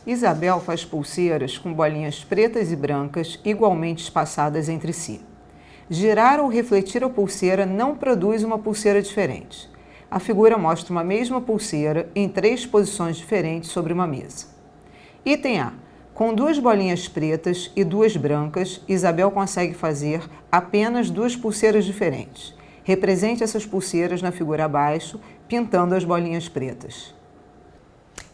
Isabel faz pulseiras com bolinhas pretas e brancas igualmente espaçadas entre si. Girar ou refletir a pulseira não produz uma pulseira diferente. A figura mostra uma mesma pulseira em 3 posições diferentes sobre uma mesa. Item A. Com 2 bolinhas pretas e 2 brancas, Isabel consegue fazer apenas 2 pulseiras diferentes. Represente essas pulseiras na figura abaixo, pintando as bolinhas pretas.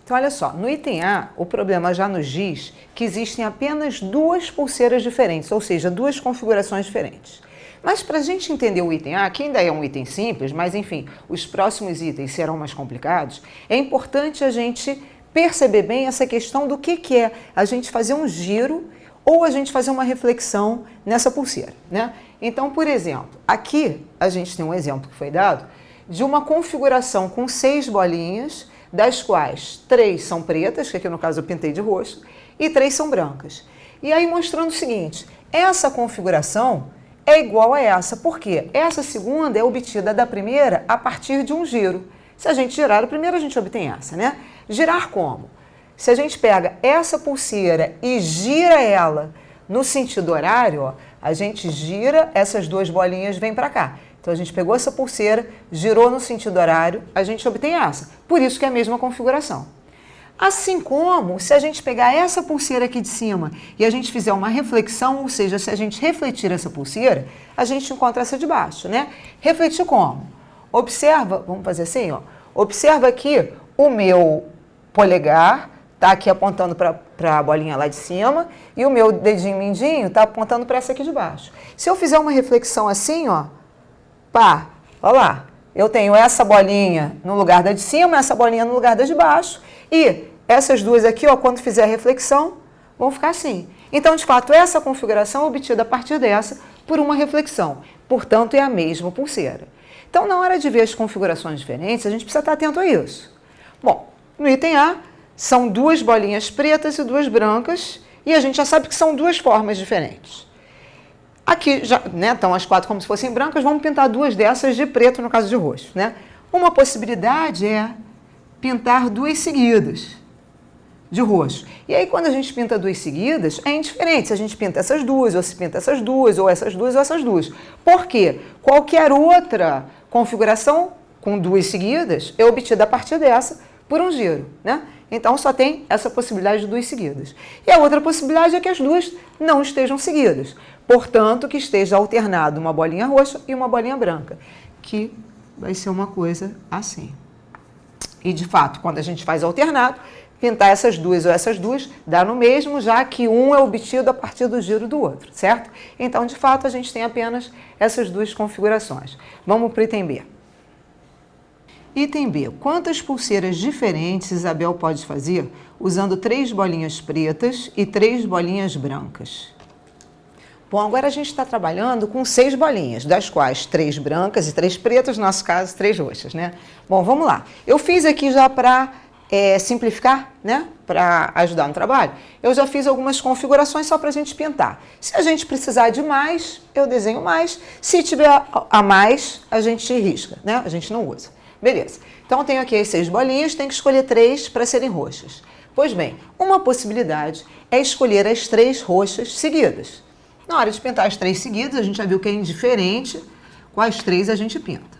Então, olha só, no item A, o problema já nos diz que existem apenas 2 pulseiras diferentes, ou seja, 2 configurações diferentes. Mas para a gente entender o item A, que ainda é um item simples, mas enfim, os próximos itens serão mais complicados, é importante a gente perceber bem essa questão do que é a gente fazer um giro ou a gente fazer uma reflexão nessa pulseira, né? Então, por exemplo, aqui a gente tem um exemplo que foi dado de uma configuração com 6 bolinhas, das quais 3 são pretas, que aqui no caso eu pintei de roxo, e 3 são brancas. E aí mostrando o seguinte, essa configuração é igual a essa, porque essa segunda é obtida da primeira a partir de um giro. Se a gente girar a primeira, a gente obtém essa, né? Girar como? Se a gente pega essa pulseira e gira ela no sentido horário, ó, a gente gira, essas 2 bolinhas vêm para cá. Então, a gente pegou essa pulseira, girou no sentido horário, a gente obtém essa. Por isso que é a mesma configuração. Assim como, se a gente pegar essa pulseira aqui de cima e a gente fizer uma reflexão, ou seja, se a gente refletir essa pulseira, a gente encontra essa de baixo, né? Refletir como? Observa, vamos fazer assim, ó. Observa aqui o meu polegar, tá aqui apontando para a bolinha lá de cima, e o meu dedinho mindinho está apontando para essa aqui de baixo. Se eu fizer uma reflexão assim, ó, pá, olha lá, eu tenho essa bolinha no lugar da de cima, essa bolinha no lugar da de baixo, e essas duas aqui, ó, quando fizer a reflexão, vão ficar assim. Então, de fato, essa configuração é obtida a partir dessa por uma reflexão. Portanto, é a mesma pulseira. Então, na hora de ver as configurações diferentes, a gente precisa estar atento a isso. Bom, no item A, são 2 bolinhas pretas e 2 brancas, e a gente já sabe que são 2 formas diferentes. Aqui, já, né, estão as 4 como se fossem brancas, vamos pintar 2 dessas de preto, no caso de roxo, né? Uma possibilidade é pintar 2 seguidas de roxo. E aí, quando a gente pinta 2 seguidas, é indiferente se a gente pinta essas 2, ou se pinta essas 2, ou essas 2, ou essas 2. Por quê? Qualquer outra configuração com 2 seguidas é obtida a partir dessa por um giro, né? Então, só tem essa possibilidade de 2 seguidas. E a outra possibilidade é que as 2 não estejam seguidas. Portanto, que esteja alternado uma bolinha roxa e uma bolinha branca, que vai ser uma coisa assim. E, de fato, quando a gente faz alternado, pintar essas 2 ou essas 2 dá no mesmo, já que um é obtido a partir do giro do outro, certo? Então, de fato, a gente tem apenas essas 2 configurações. Vamos para o item B. Item B. Quantas pulseiras diferentes Isabel pode fazer usando 3 bolinhas pretas e 3 bolinhas brancas? Bom, agora a gente está trabalhando com 6 bolinhas, das quais 3 brancas e 3 pretas, no nosso caso, 3 roxas, né? Bom, vamos lá. Eu fiz aqui já para simplificar, né? Para ajudar no trabalho. Eu já fiz algumas configurações só para a gente pintar. Se a gente precisar de mais, eu desenho mais. Se tiver a mais, a gente risca, né? A gente não usa. Beleza. Então, eu tenho aqui as 6 bolinhas, tem que escolher 3 para serem roxas. Pois bem, uma possibilidade é escolher as 3 roxas seguidas. Na hora de pintar as 3 seguidas, a gente já viu que é indiferente quais 3 a gente pinta.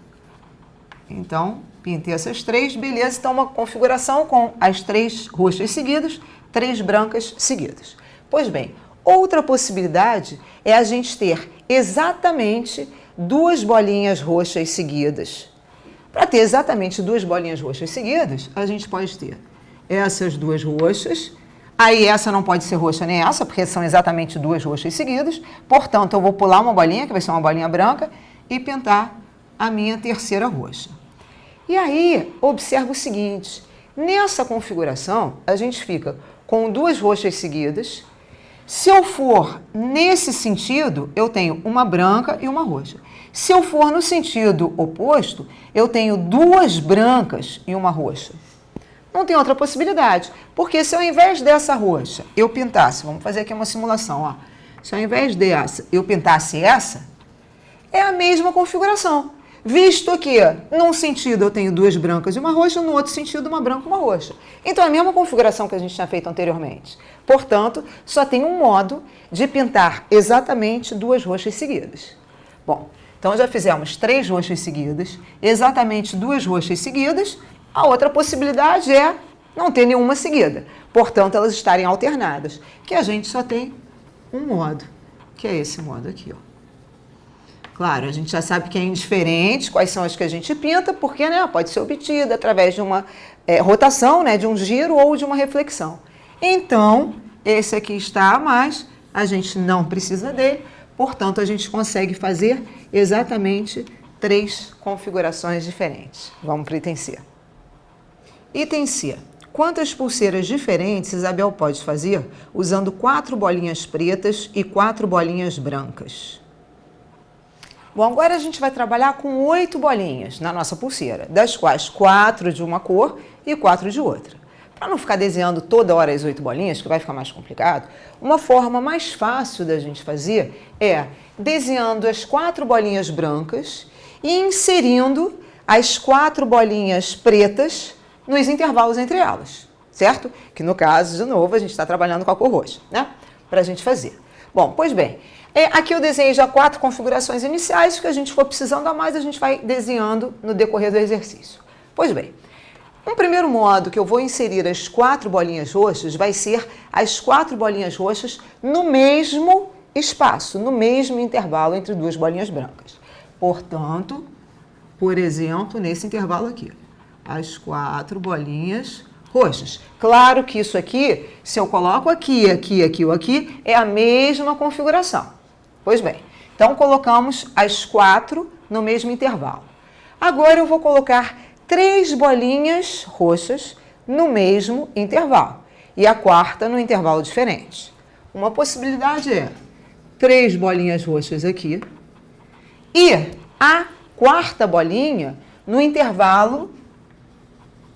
Então, pintei essas 3, beleza. Então, uma configuração com as 3 roxas seguidas, 3 brancas seguidas. Pois bem, outra possibilidade é a gente ter exatamente 2 bolinhas roxas seguidas. Para ter exatamente 2 bolinhas roxas seguidas, a gente pode ter essas 2 roxas. Aí essa não pode ser roxa nem essa, porque são exatamente 2 roxas seguidas. Portanto, eu vou pular uma bolinha, que vai ser uma bolinha branca, e pintar a minha terceira roxa. E aí, observa o seguinte, nessa configuração, a gente fica com 2 roxas seguidas. Se eu for nesse sentido, eu tenho uma branca e uma roxa. Se eu for no sentido oposto, eu tenho 2 brancas e uma roxa. Não tem outra possibilidade, porque se ao invés dessa roxa eu pintasse, vamos fazer aqui uma simulação, ó. Se ao invés dessa eu pintasse essa, é a mesma configuração. Visto que, num sentido, eu tenho duas brancas e uma roxa, no outro sentido, uma branca e uma roxa. Então, é a mesma configuração que a gente tinha feito anteriormente. Portanto, só tem um modo de pintar exatamente duas roxas seguidas. Bom, então já fizemos 3 roxas seguidas, exatamente 2 roxas seguidas. A outra possibilidade é não ter nenhuma seguida. Portanto, elas estarem alternadas, que a gente só tem um modo, que é esse modo aqui, ó. Claro, a gente já sabe que é indiferente quais são as que a gente pinta, porque pode ser obtida através de uma rotação, de um giro ou de uma reflexão. Então, esse aqui está a mais, a gente não precisa dele, portanto, a gente consegue fazer exatamente 3 configurações diferentes. Vamos para o item C. Item C. Quantas pulseiras diferentes Isabel pode fazer usando 4 bolinhas pretas e 4 bolinhas brancas? Bom, agora a gente vai trabalhar com 8 bolinhas na nossa pulseira, das quais 4 de uma cor e 4 de outra. Para não ficar desenhando toda hora as 8 bolinhas, que vai ficar mais complicado, uma forma mais fácil da gente fazer é desenhando as 4 bolinhas brancas e inserindo as 4 bolinhas pretas nos intervalos entre elas, certo? Que no caso, de novo, a gente está trabalhando com a cor roxa, para a gente fazer. Bom, pois bem, aqui eu desenhei já 4 configurações iniciais, que a gente for precisando a mais, a gente vai desenhando no decorrer do exercício. Pois bem, um primeiro modo que eu vou inserir as 4 bolinhas roxas vai ser as 4 bolinhas roxas no mesmo espaço, no mesmo intervalo entre 2 bolinhas brancas. Portanto, por exemplo, nesse intervalo aqui, as 4 bolinhas roxas. Claro que isso aqui, se eu coloco aqui, aqui, aqui ou aqui, é a mesma configuração. Pois bem, então colocamos as 4 no mesmo intervalo. Agora eu vou colocar 3 bolinhas roxas no mesmo intervalo e a quarta no intervalo diferente. Uma possibilidade é 3 bolinhas roxas aqui e a quarta bolinha no intervalo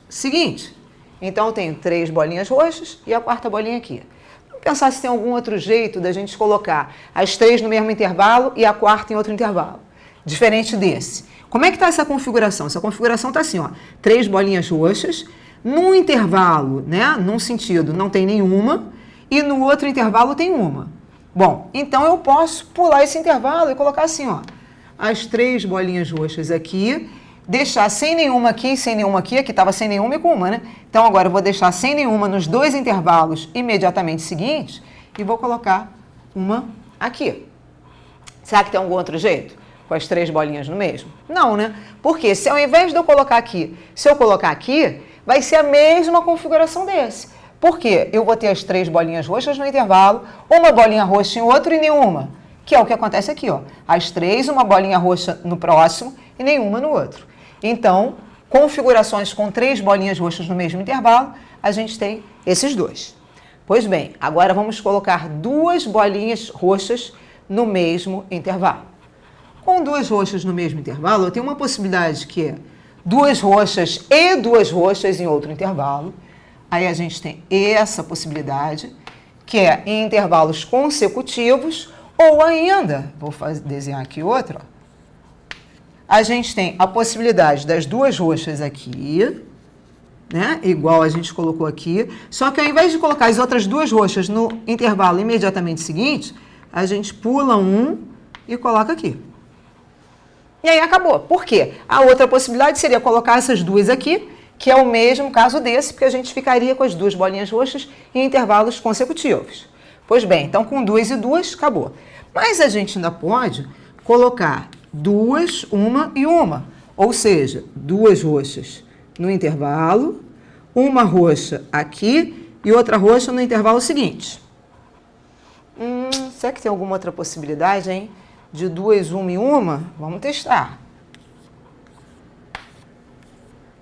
seguinte. Então, eu tenho 3 bolinhas roxas e a quarta bolinha aqui. Vamos pensar se tem algum outro jeito da gente colocar as 3 no mesmo intervalo e a quarta em outro intervalo, diferente desse. Como é que está essa configuração? Essa configuração está assim, ó, 3 bolinhas roxas, num intervalo, num sentido não tem nenhuma, e no outro intervalo tem uma. Bom, então eu posso pular esse intervalo e colocar assim, ó, as 3 bolinhas roxas aqui, deixar sem nenhuma aqui e sem nenhuma aqui estava sem nenhuma e com uma, Então agora eu vou deixar sem nenhuma nos 2 intervalos imediatamente seguintes e vou colocar uma aqui. Será que tem algum outro jeito? Com as 3 bolinhas no mesmo? Não, Porque se ao invés de eu colocar aqui, se eu colocar aqui, vai ser a mesma configuração desse. Por quê? Eu vou ter as 3 bolinhas roxas no intervalo, uma bolinha roxa em outro e nenhuma. Que é o que acontece aqui, ó. As 3, uma bolinha roxa no próximo e nenhuma no outro. Então, configurações com 3 bolinhas roxas no mesmo intervalo, a gente tem esses 2. Pois bem, agora vamos colocar 2 bolinhas roxas no mesmo intervalo. Com 2 roxas no mesmo intervalo, eu tenho uma possibilidade que é 2 roxas e 2 roxas em outro intervalo. Aí a gente tem essa possibilidade, que é em intervalos consecutivos, ou ainda, vou desenhar aqui outra, ó. A gente tem a possibilidade das 2 roxas aqui, igual a gente colocou aqui, só que ao invés de colocar as outras 2 roxas no intervalo imediatamente seguinte, a gente pula um e coloca aqui. E aí acabou. Por quê? A outra possibilidade seria colocar essas 2 aqui, que é o mesmo caso desse, porque a gente ficaria com as 2 bolinhas roxas em intervalos consecutivos. Pois bem, então com 2 e 2, acabou. Mas a gente ainda pode colocar 2, uma e uma. Ou seja, 2 roxas no intervalo, uma roxa aqui e outra roxa no intervalo seguinte. Será que tem alguma outra possibilidade, hein? De 2, uma e uma? Vamos testar.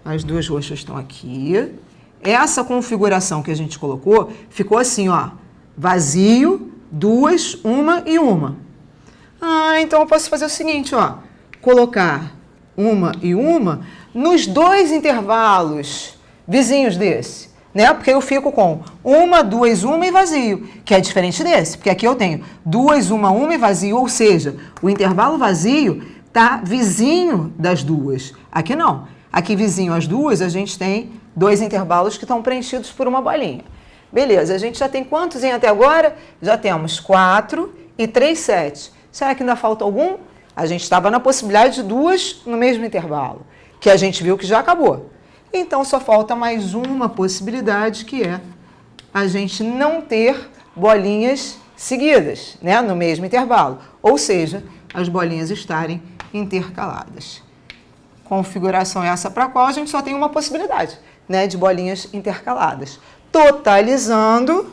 As 2 roxas estão aqui. Essa configuração que a gente colocou ficou assim, ó. Vazio, 2, uma e uma. Então eu posso fazer o seguinte, ó. Colocar uma e uma nos 2 intervalos vizinhos desse, Porque eu fico com 1, 2, 1 e vazio, que é diferente desse, porque aqui eu tenho 2, 1, 1 e vazio, ou seja, o intervalo vazio tá vizinho das duas. Aqui não. Aqui vizinho às duas, a gente tem 2 intervalos que estão preenchidos por uma bolinha. Beleza, a gente já tem quantos até agora? Já temos 4 e 3 sets. Será que ainda falta algum? A gente estava na possibilidade de 2 no mesmo intervalo, que a gente viu que já acabou. Então, só falta mais uma possibilidade, que é a gente não ter bolinhas seguidas, né, no mesmo intervalo. Ou seja, as bolinhas estarem intercaladas. Configuração essa para a qual a gente só tem uma possibilidade, né, de bolinhas intercaladas. Totalizando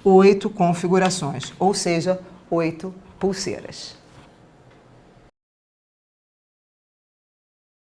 8 configurações, ou seja, 8 pulseiras.